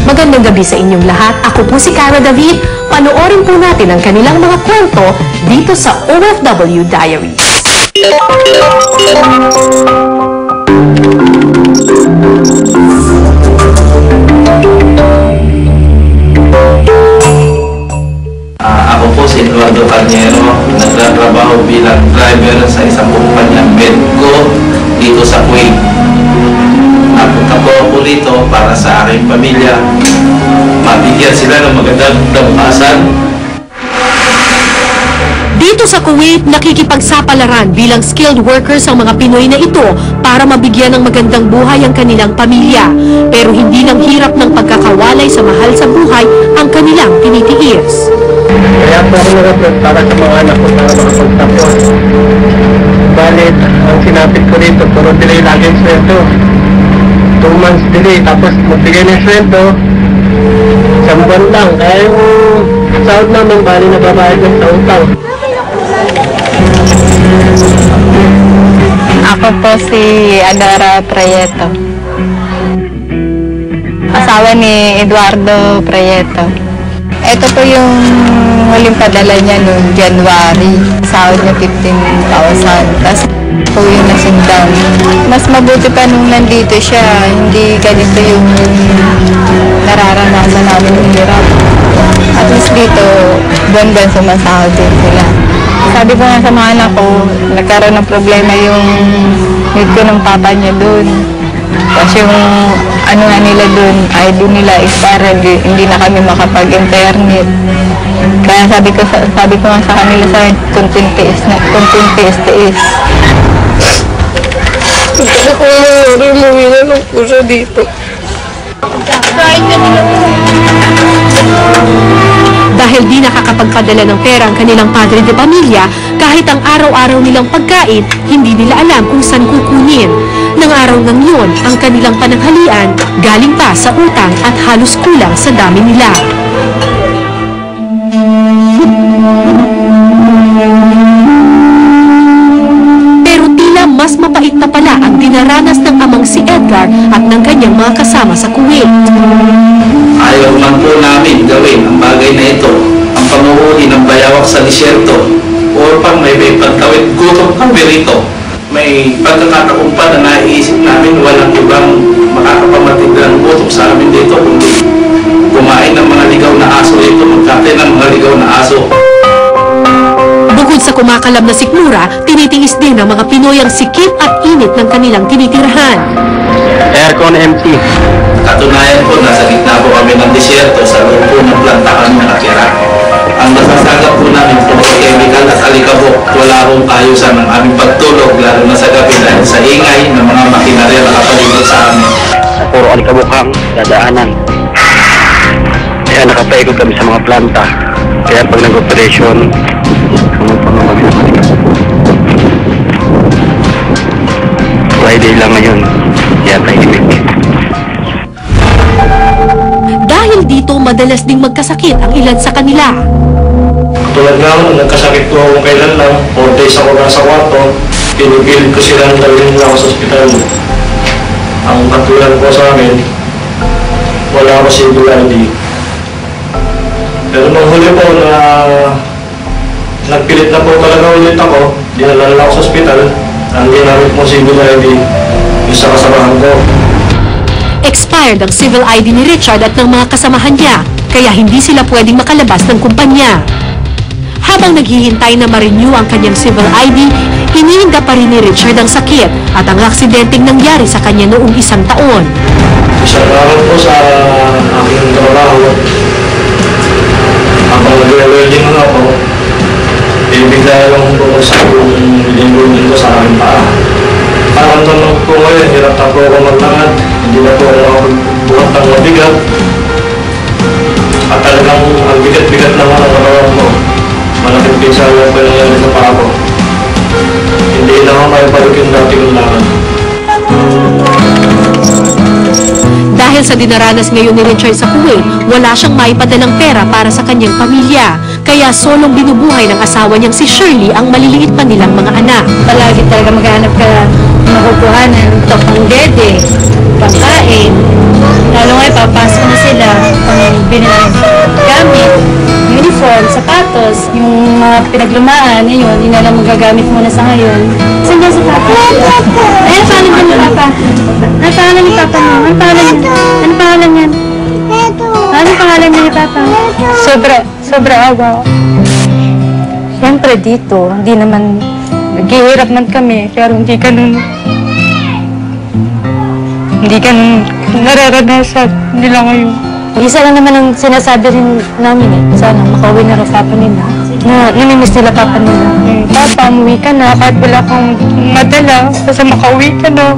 Magandang gabi sa inyong lahat. Ako po si Cara David. Panoorin po natin ang kanilang mga kwento dito sa OFW Diaries. Ako po si Eduardo Carniero, nagtatrabaho bilang driver sa isang kumpanyang Medco dito sa Kuwait. Napunta po ako dito para sa aking pamilya, mabigyan sila ng magandang dampasan. Dito sa Kuwait, nakikipagsapalaran bilang skilled workers ang mga Pinoy na ito para mabigyan ng magandang buhay ang kanilang pamilya. Pero hindi lang hirap ng pagkakawalay sa mahal sa buhay ang kanilang tinitiis. Kaya po ako nag-upload para sa mga anak ko para makapagtapos. Balit, ang sinapit ko dito, puro delay lagi yung sweldo. 2 months delay, tapos magbigay ng sweldo, 1 buwan lang. Kaya yung sahod namin, bali nababayad lang sa utang. Ako po si Adora Prieto. Asawa ni Eduardo Prieto. Ito po yung huling padala niya noong January. Sahod niya 15,000. Tapos po yung nasundan. Mas mabuti pa nung nandito siya. Hindi ganito yung nararanasan namin ng hirap. At least dito, buwan-buwan sumasahod din sila. Sabi ko nga sa mga anak ko, nagkaroon ng problema yung need ko ng papa niya doon. Kasi yung ano nga nila doon, ID nila expired, hindi na kami makapag-internet. Kaya sabi ko nga sa kanila sa kunting tiis. Kasi kung mayroon, mawila lang po siya dito. Dahil di nakakapagpadala ng pera ang kanilang padre de pamilya, kahit ang araw-araw nilang pagkain, hindi nila alam kung saan kukunin. Nang araw ng yun, ang kanilang pananghalian galing pa sa utang at halos kulang sa dami nila. Pero tila mas mapait na pala ang dinaranas ng amang si Edgar at ng kanyang mga kasama sa Kuwait. Ayaw man po namin gawin ang bagay na ito, ang pamuhuli ng bayawak sa disyerto, o pang may pagtawid gutom kami rito. May pagkakataon pa na naiisip namin walang ibang makakapamatid ng gutom sa amin dito, kundi kumain ng mga ligaw na aso dito, magkate ng mga ligaw na aso. Bukod sa kumakalam na sikmura, tinitiis din ng mga Pinoy ang sikip at init ng kanilang tinitirahan. Aircon empty. Katunayan po, nasa gitna po kami ng disyerto, sa loob po ng planta kami nakatira. Ang masasagap po namin po chemical at alikabok. Wala akong kaayusan ng aming pagtulog, lalo na sa gabi dahil sa ingay ng mga makinarya na nakapalibot sa amin. Puro alikabok dadaanan. Kaya nakapaikot kami sa mga planta. Kaya pag nag-operation, Friday lang ngayon. Kaya tahimik. Dahil dito, madalas ding magkasakit ang ilan sa kanila. Tulad nga ako, nagkasakit ko ako kailan lang. 4 days ako nasa kwarto. Pinipilit ko sila ng dalhin nila ako sa ospital. Ang katulad ko sa amin, wala ako civil ID. Pero nung huli po na nagpilit na po talaga ulit ako, dinala na ako sa ospital. Ang ginamit mo civil ID, yung sa kasamahan ko. Expired ang civil ID ni Richard at ng mga kasamahan niya, kaya hindi sila pwedeng makalabas ng kumpanya. Habang naghihintay na ma-renew ang kanyang civil ID, hinihinga pa rin ni Richard ang sakit at ang aksidenteng nangyari sa kanya noong 1 taon. Isang araw po sa aking trabaho, habang nag-welding na ako, bigla lang po sa linggunin ko sa aking paa. Parang tanong ko ngayon, hirap na po ako maglakad, hindi na po ako buhat ng mabigat. At talagang ang bigat-bigat naman ang katawan ko. Malaking pinsala pa nangyari sa paa ko. Hindi na ako maibalik yung dati kong lakad. Dahil sa dinaranas ngayon ni Richard sa Kuwait, wala siyang maipadalang pera para sa kanyang pamilya. Kaya solong binubuhay ng asawa niyang si Shirley ang maliliit pa nilang mga anak. Palagi talaga maghanap ka makukuhanan. Ito pang dede, pangkain. Lalo nga, papasok na sila. nila, pambili ng gamit, uniform, sapatos, yung mga pinaglumaan, ayun, yun na lang magagamit muna sa ngayon. Saan dyan si Papa? Ay, ano pangalan niya ni Papa? Ano pangalan ni Papa mo? Ano pangalan niya? Ano pangalan niya? Ano pangalan niya ni Papa? Sobra aga. Siyempre dito, hindi naman, naghihirap man kami, pero hindi ganun nararanasan nila ngayon. Isa lang naman ang sinasabi rin namin sana makauwi na rin Papa nila. Na namimiss nila Papa nila. Papa, umuwi ka na, kahit wala kang madala, basta makauwi ka na.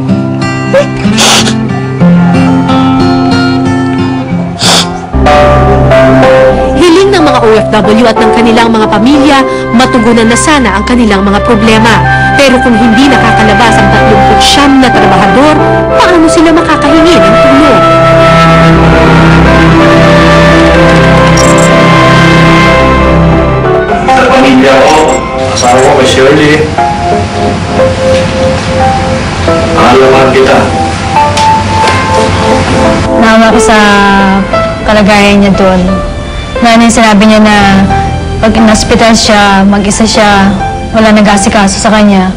Hiling ng mga OFW at ng kanilang mga pamilya, matugunan na sana ang kanilang mga problema. Pero kung hindi nakakalabas ang 39 na trabahador, paano sila makakahingi ng tulong? Sa pamilya ko, asawa ko kay Shirley. Pangalaman kita. Naawa ko sa kalagayan niya doon. Na yung sinabi niya na pag in-hospital siya, mag-isa siya, wala nag-asikaso sa kanya.